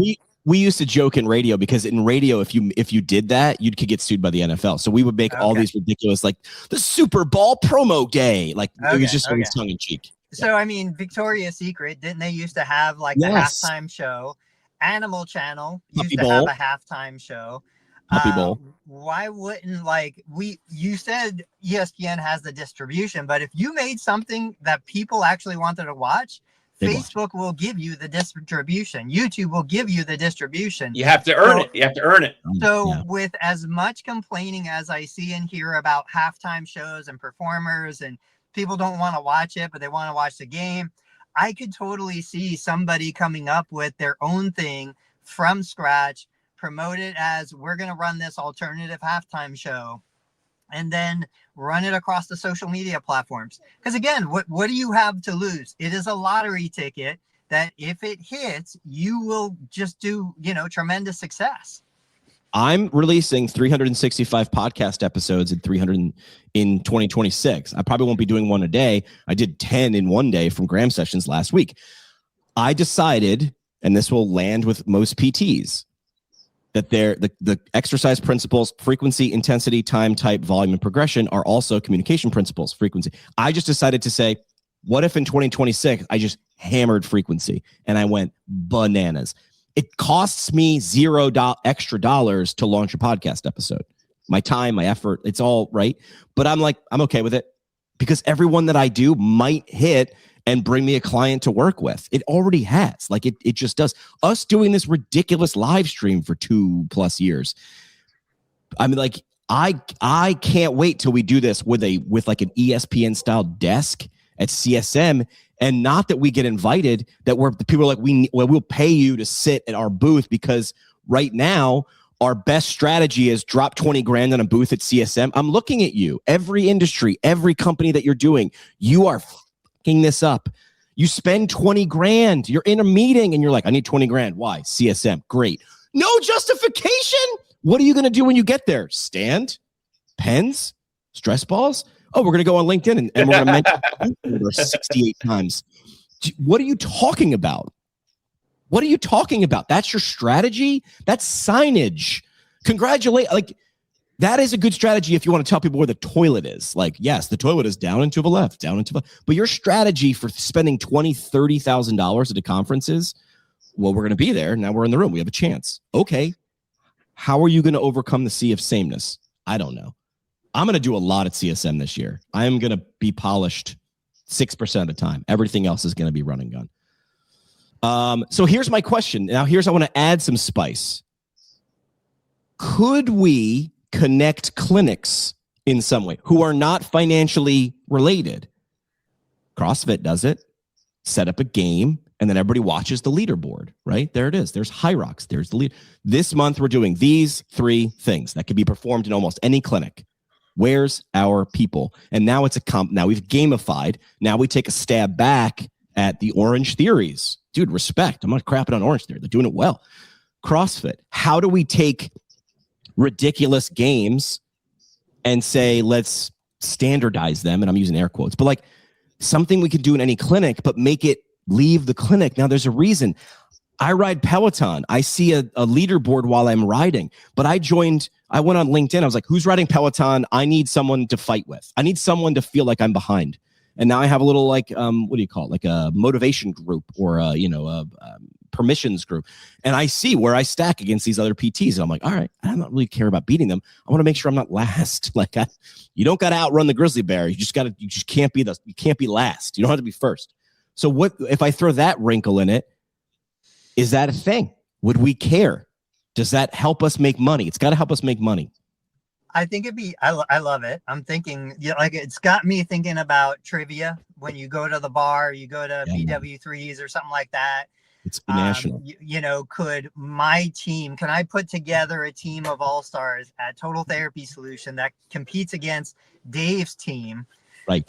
We used to joke in radio because in radio, if you did that, you could get sued by the NFL. So we would make all these ridiculous, like the Super Bowl promo day. Like it was just always tongue in cheek. So, I mean, Victoria's Secret, didn't they used to have like the halftime show? Animal Channel used to have a halftime show. Puppy Bowl. Why wouldn't you said ESPN has the distribution, but if you made something that people actually wanted to watch, Facebook will give you the distribution. YouTube will give you the distribution. You have to earn it. You have to earn it. So with as much complaining as I see and hear about halftime shows and performers and people don't want to watch it, but they want to watch the game, I could totally see somebody coming up with their own thing from scratch, promote it as we're going to run this alternative halftime show, and then run it across the social media platforms. Because again, what do you have to lose? It is a lottery ticket that if it hits, you will just do, tremendous success. I'm releasing 365 podcast episodes in 2026. I probably won't be doing one a day. I did 10 in one day from Graham sessions last week. I decided, and this will land with most PTs, that the exercise principles, frequency, intensity, time, type, volume, and progression are also communication principles, frequency. I just decided to say, what if in 2026, I just hammered frequency and I went bananas? It costs me $0 extra dollars to launch a podcast episode. My time, my effort, it's all right. But I'm okay with it because everyone that I do might hit and bring me a client to work with. It already has. It just does. Us doing this ridiculous live stream for 2+ years. I mean, I can't wait till we do this with like an ESPN style desk at CSM, and not that we get invited, that the people are like, we'll pay you to sit at our booth, because right now our best strategy is drop 20 grand on a booth at CSM. I'm looking at you, every industry, every company that you're doing, you are this up. You spend 20 grand. You're in a meeting and you're like, I need 20 grand. Why? CSM. Great. No justification. What are you going to do when you get there? Stand? Pens? Stress balls? Oh, we're going to go on LinkedIn and we're going to mention 68 times. What are you talking about? What are you talking about? That's your strategy? That's signage. That is a good strategy if you want to tell people where the toilet is. Yes, the toilet is down and to the left, down and to the left. But your strategy for spending $20,000, $30,000 at a conference is, well, we're going to be there. Now we're in the room. We have a chance. Okay. How are you going to overcome the sea of sameness? I don't know. I'm going to do a lot at CSM this year. I am going to be polished 6% of the time. Everything else is going to be run and gun. So here's my question. Now, I want to add some spice. Could we connect clinics in some way who are not financially related? CrossFit does it. Set up a game, and then everybody watches the leaderboard, right? There it is. There's Hyrox. There's the lead. This month, we're doing these 3 things that can be performed in almost any clinic. Where's our people? And now it's now we've gamified. Now we take a stab back at the OrangeTheories. Dude, respect. I'm not crapping on OrangeTheory. They're doing it well. CrossFit. How do we take ridiculous games and say, let's standardize them? And I'm using air quotes, but something we could do in any clinic, but make it leave the clinic. Now there's a reason. I ride Peloton. I see a leaderboard while I'm riding, but I went on LinkedIn. I was like, who's riding Peloton? I need someone to fight with. I need someone to feel like I'm behind. And now I have a little what do you call it? A motivation group or a permissions group. And I see where I stack against these other PTs. And I'm like, all right, I don't really care about beating them. I want to make sure I'm not last. You don't got to outrun the grizzly bear. You just can't be last. You don't have to be first. So what if I throw that wrinkle in it? Is that a thing? Would we care? Does that help us make money? It's got to help us make money. I think I love it. I'm thinking, it's got me thinking about trivia. When you go to the bar, you go to BW3s or something like that. It's national. Could my team, can I put together a team of all-stars at Total Therapy Solution that competes against Dave's team? Right.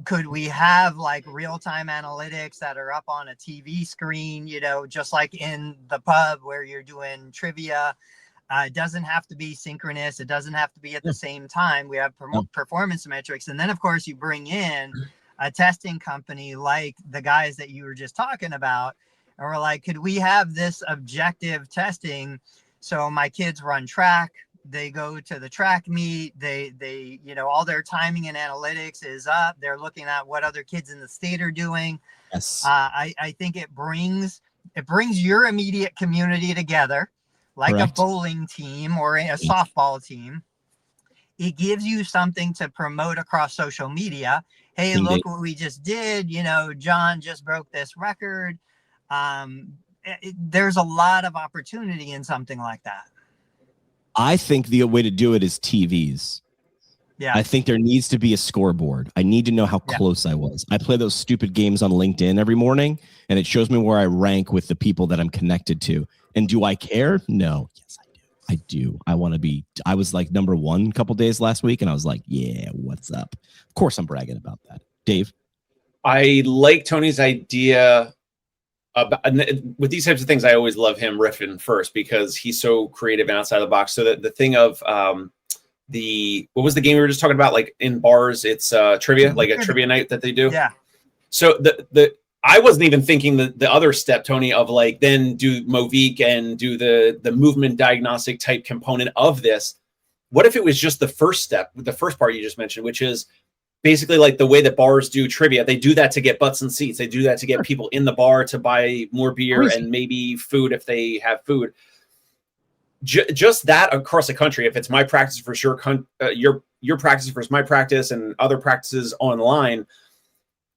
Could we have real-time analytics that are up on a TV screen, just like in the pub where you're doing trivia? It doesn't have to be synchronous. It doesn't have to be at the same time. We have performance metrics. And then, of course, you bring in a testing company like the guys that you were just talking about. And we're like, could we have this objective testing? So my kids run track. They go to the track meet. They all their timing and analytics is up. They're looking at what other kids in the state are doing. Yes. I think it brings your immediate community together, like Correct. a bowling team or a softball team. it gives you something to promote across social media. Hey, Indeed. look what we just did. You know, John just broke this record. There's a lot of opportunity in something like that. I think the way to do it is TVs. Yeah. I think there needs to be a scoreboard. I need to know how close I was. I play those stupid games on LinkedIn every morning, and it shows me where I rank with the people that I'm connected to. And do I care? No. Yes, I do. I do. I want to be. I was like number 1 a couple days last week, and I was like, yeah, what's up? Of course, I'm bragging about that. Dave? I like Tony's idea. With these types of things, I always love him riffing first because he's so creative and outside the box. So the thing of what was the game we were just talking about? Like in bars, it's trivia, like a trivia night that they do. Yeah. So I wasn't even thinking the other step, Tony, of like then do Movique and do the movement diagnostic type component of this. What if it was just the first step, the first part you just mentioned, which is basically like the way that bars do trivia. They do that to get butts and seats. They do that to get people in the bar to buy more beer and maybe food if they have food. Just that across the country. If it's my practice for sure, your practice versus my practice and other practices online,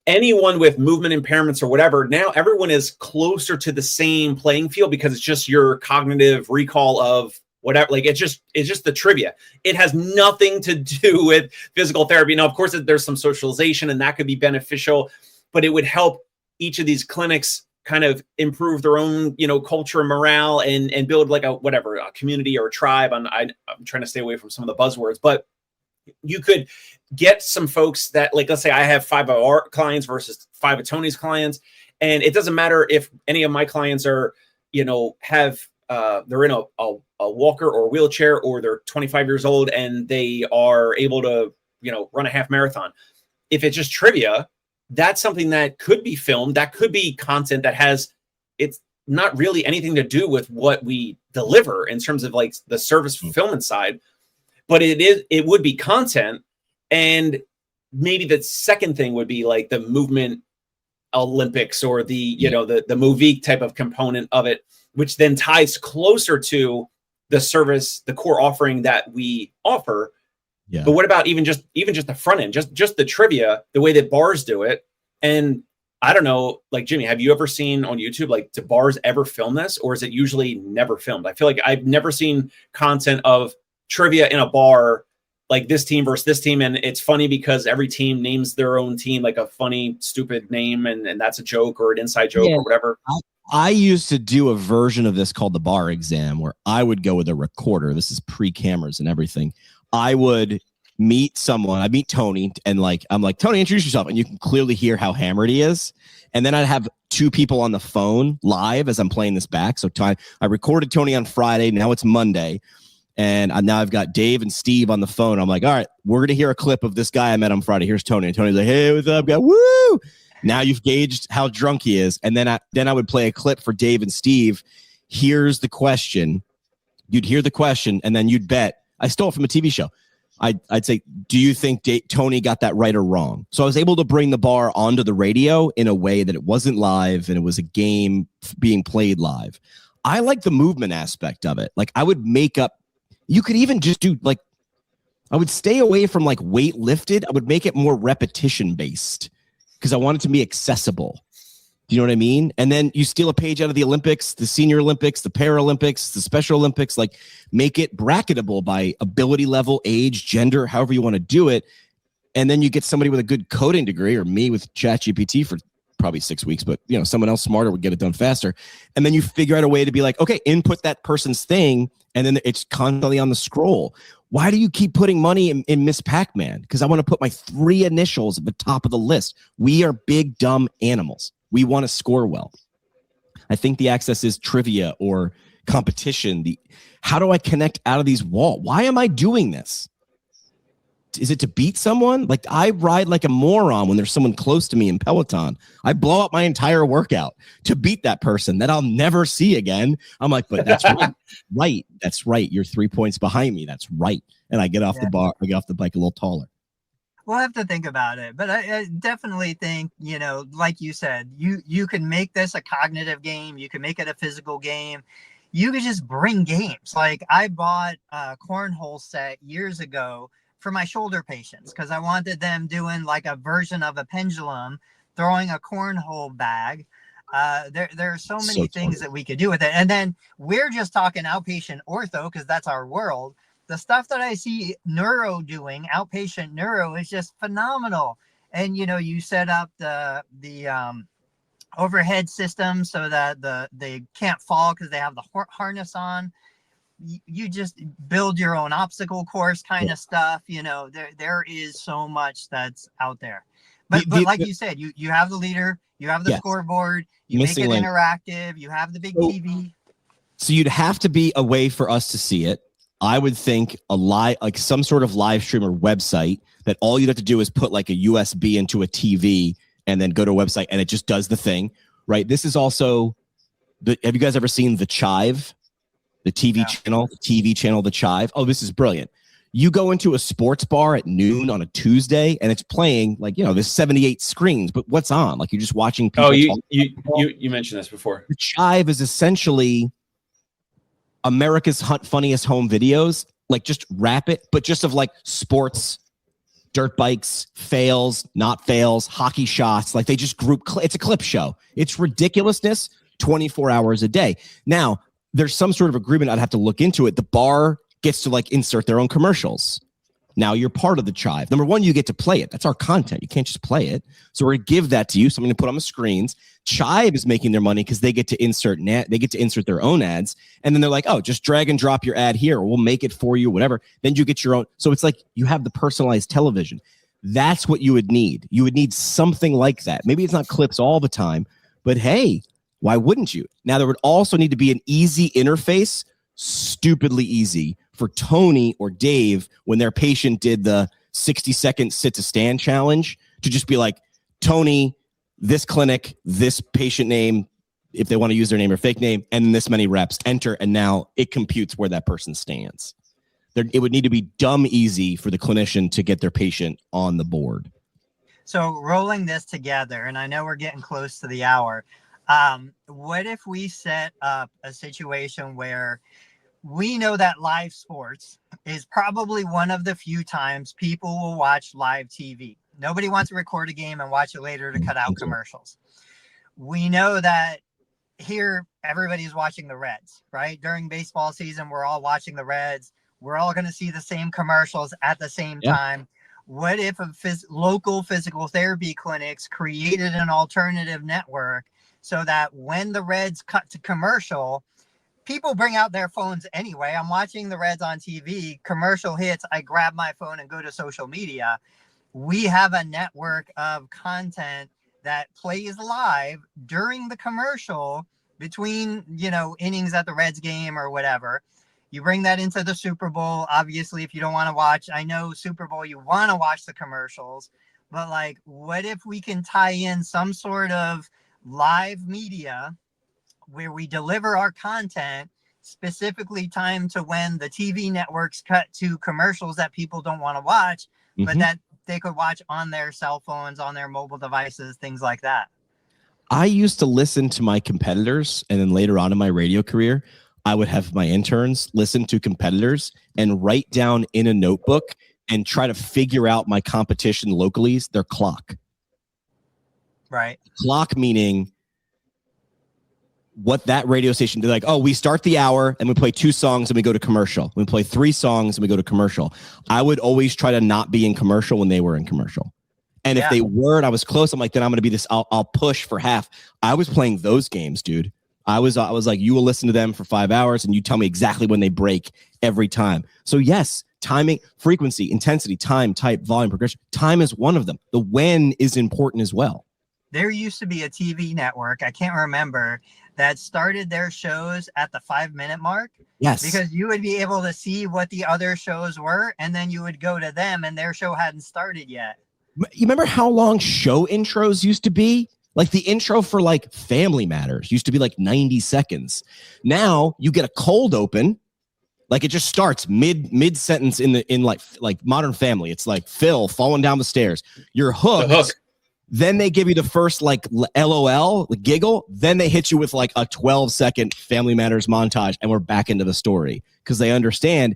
anyone with movement impairments or whatever, now everyone is closer to the same playing field because it's just your cognitive recall of whatever. Like it's just the trivia. It has nothing to do with physical therapy. Now, of course, there's some socialization and that could be beneficial, but it would help each of these clinics kind of improve their own, culture and morale and build like a community or a tribe. I'm trying to stay away from some of the buzzwords, but you could get some folks that, like, let's say I have 5 of our clients versus 5 of Tony's clients. And it doesn't matter if any of my clients are, they're in a walker or a wheelchair, or they're 25 years old and they are able to, run a half marathon. If it's just trivia, that's something that could be filmed. That could be content that it's not really anything to do with what we deliver in terms of like the service fulfillment side, but it would be content. And maybe the second thing would be like the movement Olympics or the Movique type of component of it, which then ties closer to the service, the core offering that we offer. Yeah. But what about even just the front end, just the trivia, the way that bars do it? And I don't know, like Jimmy, have you ever seen on YouTube, like, do bars ever film this, or is it usually never filmed? I feel like I've never seen content of trivia in a bar, like this team versus this team. And it's funny because every team names their own team like a funny, stupid name. And that's a joke or an inside joke or whatever. I used to do a version of this called the bar exam, where I would go with a recorder. This is pre-cameras and everything. I would meet someone. I meet Tony, and I'm like, Tony, introduce yourself. And you can clearly hear how hammered he is. And then I'd have 2 people on the phone live as I'm playing this back. So I recorded Tony on Friday. Now it's Monday. And now I've got Dave and Steve on the phone. I'm like, all right, we're going to hear a clip of this guy I met on Friday. Here's Tony. And Tony's like, hey, what's up, guy? Woo! Now you've gauged how drunk he is. And then I would play a clip for Dave and Steve. Here's the question. You'd hear the question, and then you'd bet. I stole it from a TV show. I'd say, do you think Tony got that right or wrong? So I was able to bring the bar onto the radio in a way that it wasn't live and it was a game being played live. I like the movement aspect of it. Like, I would make up, you could even just do like, I would stay away from like weight lifted. I would make it more repetition based because I want it to be accessible. Do you know what I mean? And then you steal a page out of the Olympics, the Senior Olympics, the Paralympics, the Special Olympics, like make it bracketable by ability level, age, gender, however you want to do it. And then you get somebody with a good coding degree, or me with ChatGPT for probably 6 weeks, but someone else smarter would get it done faster. And then you figure out a way to be like, okay, input that person's thing. And then it's constantly on the scroll. Why do you keep putting money in Miss Pac-Man? Because I want to put my 3 initials at the top of the list. We are big, dumb animals. We want to score well. I think the access is trivia or competition. How do I connect out of these walls? Why am I doing this? Is it to beat someone? Like, I ride like a moron when there's someone close to me in Peloton. I blow up my entire workout to beat that person that I'll never see again. I'm like, but that's right. Right. That's right. You're 3 points behind me. That's right. And I get off the bar. I get off the bike a little taller. We'll have to think about it, but I definitely think, like you said, you can make this a cognitive game. You can make it a physical game. You could just bring games. Like, I bought a cornhole set years ago for my shoulder patients, because I wanted them doing like a version of a pendulum, throwing a cornhole bag. There are so many things that we could do with it. And then we're just talking outpatient ortho because that's our world. The stuff that I see neuro doing, outpatient neuro, is just phenomenal. And, you know, you set up the overhead system so that they can't fall because they have the harness on. You just build your own obstacle course kind of stuff. You know, there is so much that's out there. But like you said, you have the leader, you have the scoreboard, you make it interactive, you have the big TV. So you'd have to be a way for us to see it. I would think like some sort of live stream or website that all you'd have to do is put like a USB into a TV and then go to a website and it just does the thing, right? This is also have you guys ever seen The Chive? The TV channel, The Chive. Oh, this is brilliant. You go into a sports bar at noon on a Tuesday and it's playing like, you know, there's 78 screens, but what's on? Like you're just watching people. Oh, you mentioned this before. The Chive is essentially America's Funniest Home Videos, like just wrap it, but just of like sports, dirt bikes, fails, not fails, hockey shots. Like they just group, it's a clip show. It's ridiculousness 24 hours a day. Now, there's some sort of agreement. I'd have to look into it. The bar gets to like insert their own commercials. Now you're part of the Chive. Number one, you get to play it. That's our content. You can't just play it. So we're going to give that to you. Something to put on the screens. Chive is making their money because they get to insert their own ads. And then they're like, oh, just drag and drop your ad here. Or we'll make it for you, whatever. Then you get your own. So it's like you have the personalized television. That's what you would need. You would need something like that. Maybe it's not clips all the time, but hey, why wouldn't you? Now, there would also need to be an easy interface, stupidly easy, for Tony or Dave when their patient did the 60-second sit-to-stand challenge to just be like, Tony, this clinic, this patient name, if they want to use their name or fake name, and this many reps, enter, and now it computes where that person stands. It would need to be dumb easy for the clinician to get their patient on the board. So rolling this together, and I know we're getting close to the hour, what if we set up a situation where we know that live sports is probably one of the few times people will watch live TV. Nobody wants to record a game and watch it later to cut out commercials. We know that here, everybody's watching the Reds, right? During baseball season, we're all watching the Reds. We're all going to see the same commercials at the same time. What if local physical therapy clinics created an alternative network so that when the Reds cut to commercial, people bring out their phones anyway. I'm watching the Reds on TV, commercial hits, I grab my phone and go to social media. We have a network of content that plays live during the commercial between, you know, innings at the Reds game or whatever. You bring that into the Super Bowl. Obviously, if you don't want to watch, I know Super Bowl, you want to watch the commercials, but like, what if we can tie in some sort of live media where we deliver our content specifically timed to when the TV networks cut to commercials that people don't want to watch, but that they could watch on their cell phones, on their mobile devices, things like that. I used to listen to my competitors, and then later on in my radio career, I would have my interns listen to competitors and write down in a notebook and try to figure out my competition locally, their clock. Right. Clock meaning what that radio station did. Like, oh, we start the hour and we play 2 songs and we go to commercial. We play 3 songs and we go to commercial. I would always try to not be in commercial when they were in commercial. And if they were and I was close, I'm like, then I'm going to be this, I'll push for half. I was playing those games, dude. I was like, you will listen to them for 5 hours and you tell me exactly when they break every time. So yes, timing, frequency, intensity, time, type, volume, progression. Time is one of them. The when is important as well. There used to be a TV network, I can't remember, that started their shows at the 5-minute mark. Yes. Because you would be able to see what the other shows were, and then you would go to them and their show hadn't started yet. You remember how long show intros used to be? Like the intro for like Family Matters used to be like 90 seconds. Now you get a cold open, like it just starts mid sentence in like Modern Family. It's like Phil falling down the stairs. You're hooked. The hook. Then they give you the first like LOL, the giggle. Then they hit you with like a 12-second Family Matters montage, and we're back into the story because they understand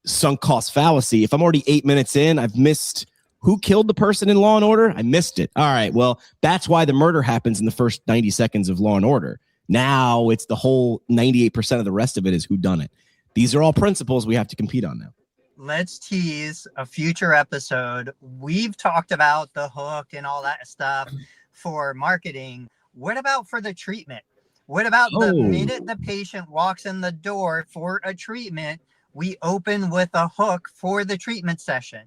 sunk cost fallacy. If I'm already 8 minutes in, I've missed who killed the person in Law and Order. I missed it. All right. Well, that's why the murder happens in the first 90 seconds of Law and Order. Now it's the whole 98% of the rest of it is who done it. These are all principles we have to compete on now. Let's tease a future episode. We've talked about the hook and all that stuff for marketing. What about for the treatment? What about the minute the patient walks in the door for a treatment, we open with a hook for the treatment session.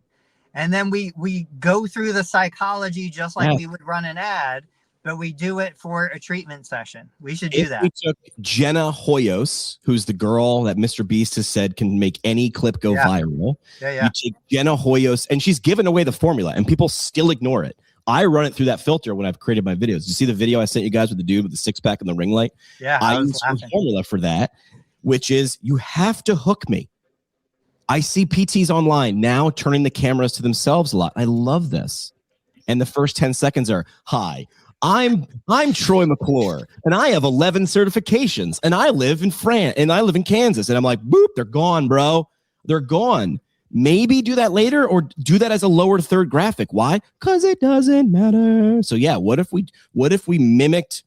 And then we go through the psychology just like we would run an ad, but we do it for a treatment session. We should do that. We took Jenna Hoyos, who's the girl that Mr. Beast has said can make any clip go viral. You take Jenna Hoyos, and she's given away the formula, and people still ignore it. I run it through that filter when I've created my videos. You see the video I sent you guys with the dude with the six-pack and the ring light? Yeah, I use a formula for that, which is you have to hook me. I see PTs online now turning the cameras to themselves a lot. I love this. And the first 10 seconds are, hi, I'm Troy McClure, and I have 11 certifications, and I live in France, and I live in Kansas. And I'm like, boop, they're gone, bro. They're gone. Maybe do that later or do that as a lower third graphic. Why? Because it doesn't matter. So yeah, what if we mimicked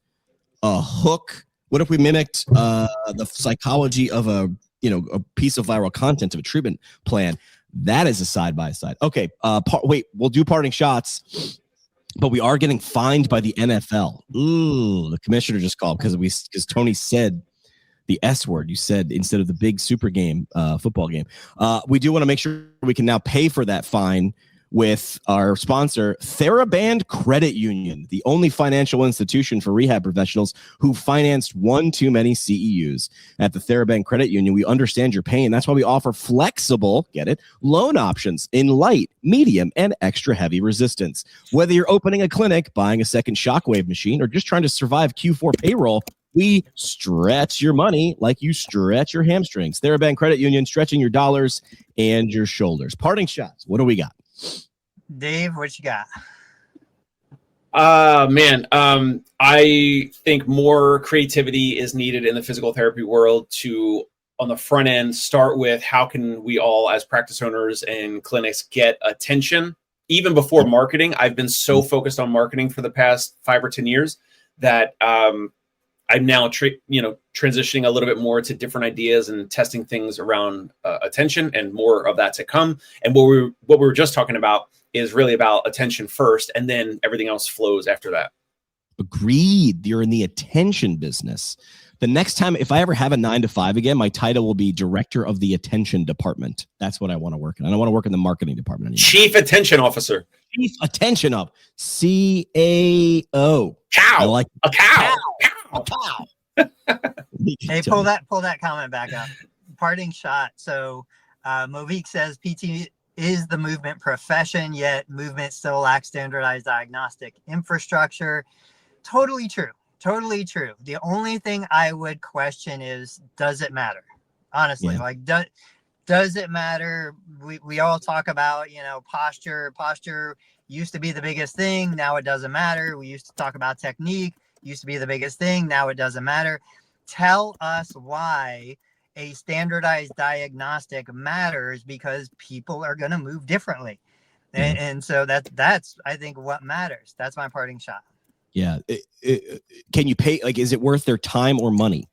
a hook? What if we mimicked the psychology of a piece of viral content of a treatment plan? That is a side-by-side. Okay, wait, we'll do parting shots. But we are getting fined by the NFL. Ooh, the commissioner just called because Tony said the S word. You said instead of the big super game, football game. We do want to make sure we can now pay for that fine with our sponsor, TheraBand Credit Union, the only financial institution for rehab professionals who financed one too many CEUs. At the TheraBand Credit Union, we understand your pain. That's why we offer flexible, get it, loan options in light, medium, and extra heavy resistance. Whether you're opening a clinic, buying a second Shockwave machine, or just trying to survive Q4 payroll, we stretch your money like you stretch your hamstrings. TheraBand Credit Union, stretching your dollars and your shoulders. Parting shots. What do we got? Dave, what you got? I think more creativity is needed in the physical therapy world to, on the front end, start with how can we all as practice owners and clinics get attention even before marketing. I've been so focused on marketing for the past 5 or 10 years that I'm now transitioning a little bit more to different ideas and testing things around attention, and more of that to come. And what we were just talking about is really about attention first, and then everything else flows after that. Agreed. You're in the attention business. The next time, if I ever have a 9-to-5 again, my title will be Director of the Attention Department. That's what I want to work in. I don't want to work in the marketing department anymore. Chief Attention Officer. Chief Attention of CAO. Cow. I like a cow. Cow. Hey, pull that comment back up. Parting shot. So Movik says PT is the movement profession, yet movement still lacks standardized diagnostic infrastructure. Totally true. Totally true. The only thing I would question is, does it matter? Honestly, does it matter? We all talk about, posture. Posture used to be the biggest thing. Now it doesn't matter. We used to talk about technique. Used to be the biggest thing. Now it doesn't matter. Tell us why a standardized diagnostic matters, because people are going to move differently. And so that's, I think, what matters. That's my parting shot. Yeah. Can you pay? Like, is it worth their time or money?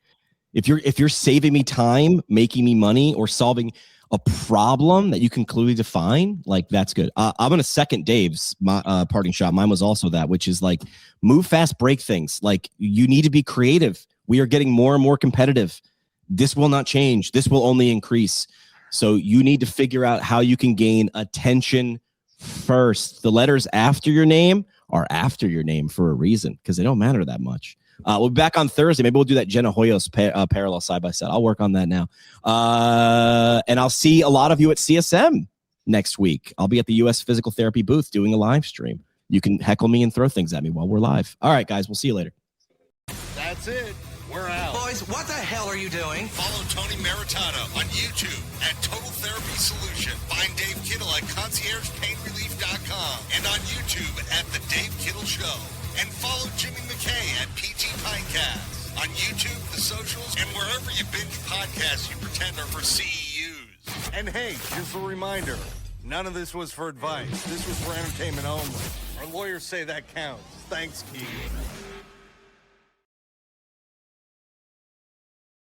If you're saving me time, making me money, or solving a problem that you can clearly define, like, that's good. I'm going to second Dave's parting shot. Mine was also that, which is like, move fast, break things. Like, you need to be creative. We are getting more and more competitive. This will not change. This will only increase. So you need to figure out how you can gain attention first. The letters after your name are after your name for a reason, because they don't matter that much. We'll be back on Thursday. Maybe we'll do that Jenna Hoyos parallel side by side. I'll work on that now. And I'll see a lot of you at CSM next week. I'll be at the US Physical Therapy booth doing a live stream. You can heckle me and throw things at me while we're live. All right, guys, we'll see you later. That's it. We're out. Boys, what the hell are you doing? Follow Tony Maritano on YouTube at Total Therapy Solution. Find Dave Kittle at ConciergePainRelief.com and on YouTube at The Dave Kittle Show. And follow Jimmy McKay at PT Pinecast on YouTube, the socials, and wherever you binge podcasts you pretend are for CEUs. And hey, just a reminder, none of this was for advice. This was for entertainment only. Our lawyers say that counts. Thanks, Keegan.